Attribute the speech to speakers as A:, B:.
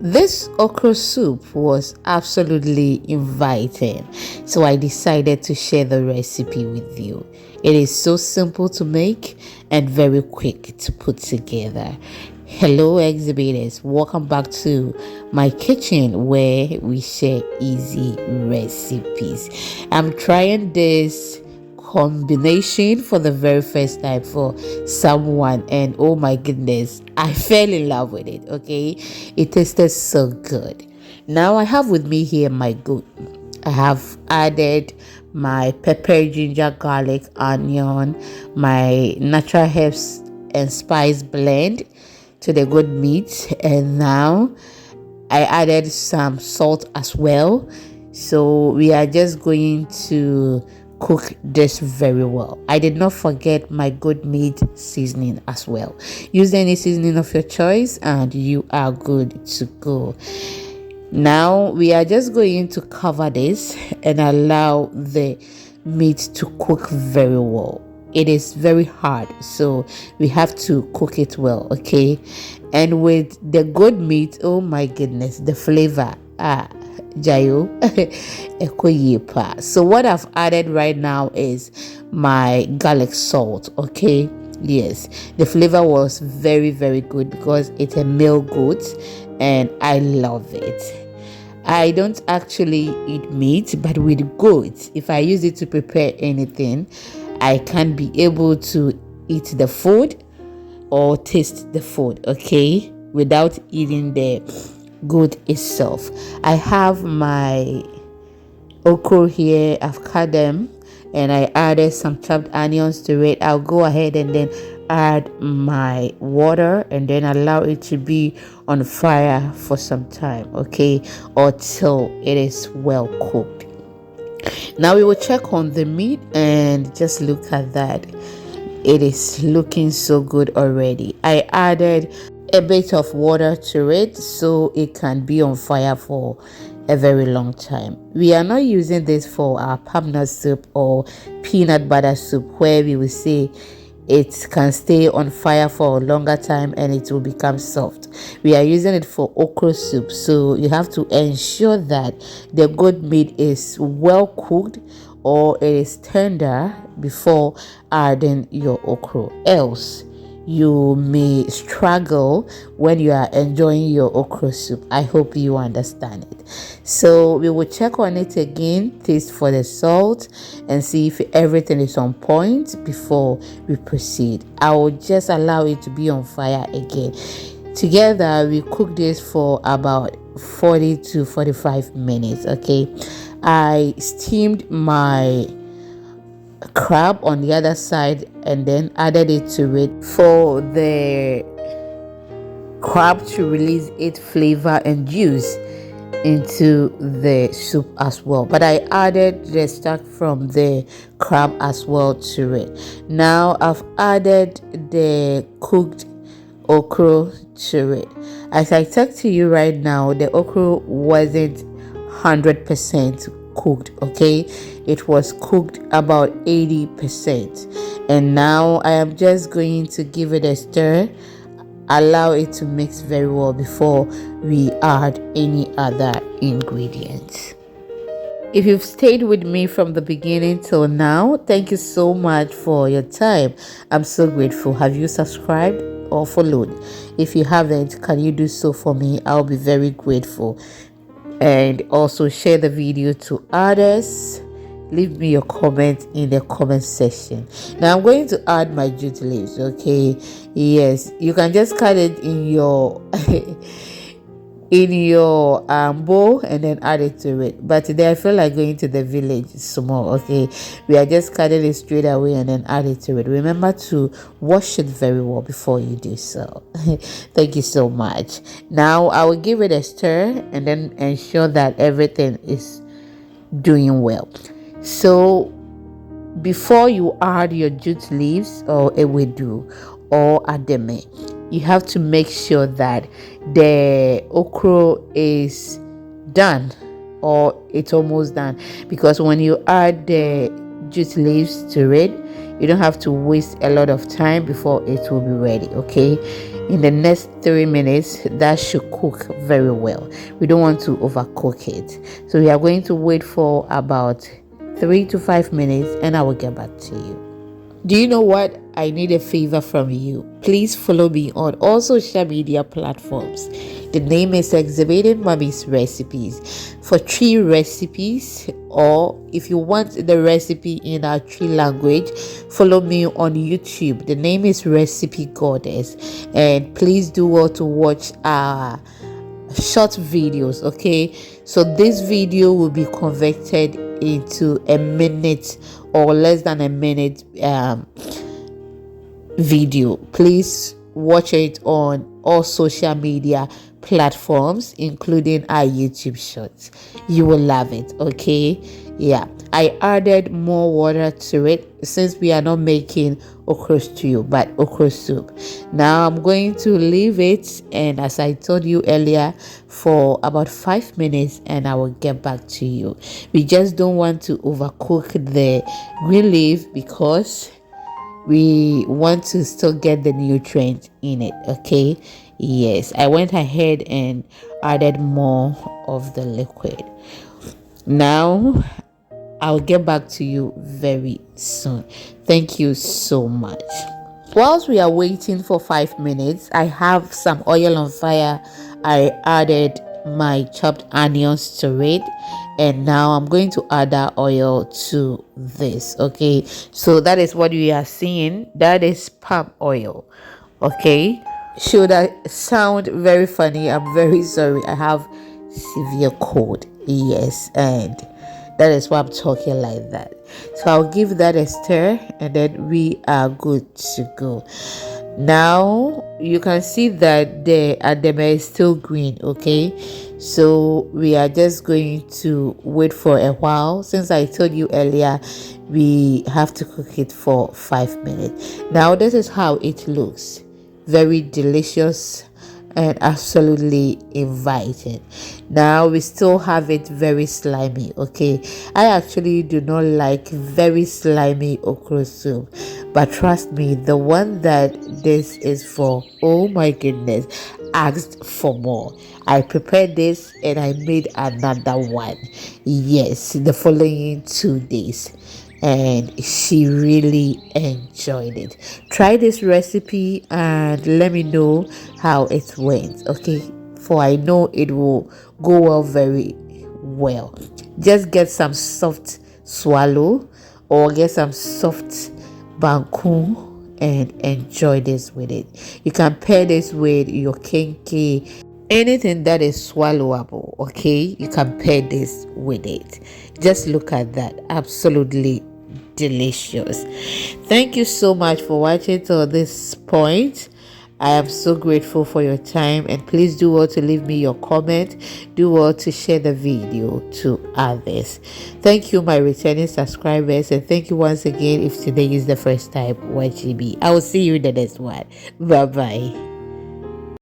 A: This okra soup was absolutely inviting, so I decided to share the recipe with you. It is so simple to make and very quick to put together. Hello, exhibitors, welcome back to my kitchen where we share easy recipes. I'm trying this combination for the very first time for someone, and oh my goodness, I fell in love with it. Okay, it tasted so good. Now I have with me here my goat. I have added my pepper, ginger, garlic, onion, my natural herbs and spice blend to the good meat, and now I added some salt as well. So we are just going to cook this very well. I did not forget my good meat seasoning as well. Use any seasoning of your choice and you are good to go. Now we are just going to cover this and allow the meat to cook very well. It is very hard, so we have to cook it well, okay? And with the good meat, oh my goodness, the flavor, jayo ekoyepa. So what I've added right now is my garlic salt, okay? Yes, the flavor was very good because it's a male goat and I love it. I don't actually eat meat, but with goat, if I use it to prepare anything, I can be able to eat the food or taste the food, okay, without eating the goat itself. I have my okra here. I've cut them and I added some chopped onions to it. I'll go ahead and then add my water and then allow it to be on fire for some time, okay, until it is well cooked. Now we will check on the meat and just look at that. It is looking so good already. I added a bit of water to it so it can be on fire for a very long time. We are not using this for our palm nut soup or peanut butter soup where we will say it can stay on fire for a longer time and it will become soft. We are using it for okra soup, so you have to ensure that the goat meat is well cooked or it is tender before adding your okra, else you may struggle when you are enjoying your okra soup. I hope you understand it. So we will check on it again, taste for the salt and see if everything is on point before we proceed. I will just allow it to be on fire again. Together we cook this for about 40 to 45 minutes, okay? I steamed my crab on the other side and then added it to it for the crab to release its flavor and juice into the soup as well. But I added the stock from the crab as well to it. Now I've added the cooked okra to it. As I talk to you right now, the okra wasn't 100% cooked, okay? It was cooked about 80%. And now I am just going to give it a stir, allow it to mix very well before we add any other ingredients. If you've stayed with me from the beginning till now, thank you so much for your time. I'm so grateful. Have you subscribed or followed? If you haven't, can you do so for me? I'll be very grateful. And also share the video to others. Leave me your comment in the comment section. Now I'm going to add my jute leaves, okay? Yes, you can just cut it in your bowl and then add it to it. But today I feel like going to the village small, okay? We are just cutting it straight away and then add it to it. Remember to wash it very well before you do so. Thank you so much. Now I will give it a stir and then ensure that everything is doing well. So before you add your jute leaves or ewedu or ademe, you have to make sure that the okra is done or it's almost done, because when you add the jute leaves to it, you don't have to waste a lot of time before it will be ready, okay? in the next 3 minutes. That should cook very well. We don't want to overcook it, so we are going to wait for about 3 to 5 minutes, and I will get back to you. Do you know what? I need a favor from you. Please follow me on all social media platforms. The name is Exhibiting Mommy's Recipes. For Tree recipes, or if you want the recipe in our Tree language, follow me on YouTube. The name is Recipe Goddess. And please do well to watch our short videos, okay? So this video will be converted into a minute or less than a minute video. Please watch it on all social media platforms, including our YouTube shorts. You will love it, okay? Yeah, I added more water to it since we are not making okra stew but okra soup. Now I'm going to leave it, and as I told you earlier, for about 5 minutes, and I will get back to you. We just don't want to overcook the green leaf because we want to still get the nutrients in it, okay? Yes, I went ahead and added more of the liquid. Now I'll get back to you very soon. Thank you so much. Whilst we are waiting for 5 minutes, I have some oil on fire. I added my chopped onions to it, and now I'm going to add that oil to this, okay? So that is what we are seeing. That is palm oil, okay? Should I sound very funny? I'm very sorry. I have severe cold, yes, and that is why I'm talking like that. So I'll give that a stir, and then we are good to go. Now you can see that the ademe is still green, okay? So we are just going to wait for a while. Since I told you earlier, we have to cook it for 5 minutes. Now this is how it looks. Very delicious and absolutely inviting. Now we still have it very slimy, okay? I actually do not like very slimy okra soup, but trust me, the one that this is for, oh my goodness, asked for more. I prepared this and I made another one, yes, the following 2 days, and she really enjoyed it. Try this recipe and let me know how it went, okay? For I know it will go well, very well. Just get some soft swallow or get some soft banku and enjoy this with it. You can pair this with your kenke, anything that is swallowable, okay? You can pair this with it. Just look at that, absolutely delicious. Thank you so much for watching to this point. I am so grateful for your time, and please do well to leave me your comment. Do well to share the video to others. Thank you, my returning subscribers, and thank you once again if today is the first time watching me. I will see you in the next one. Bye bye.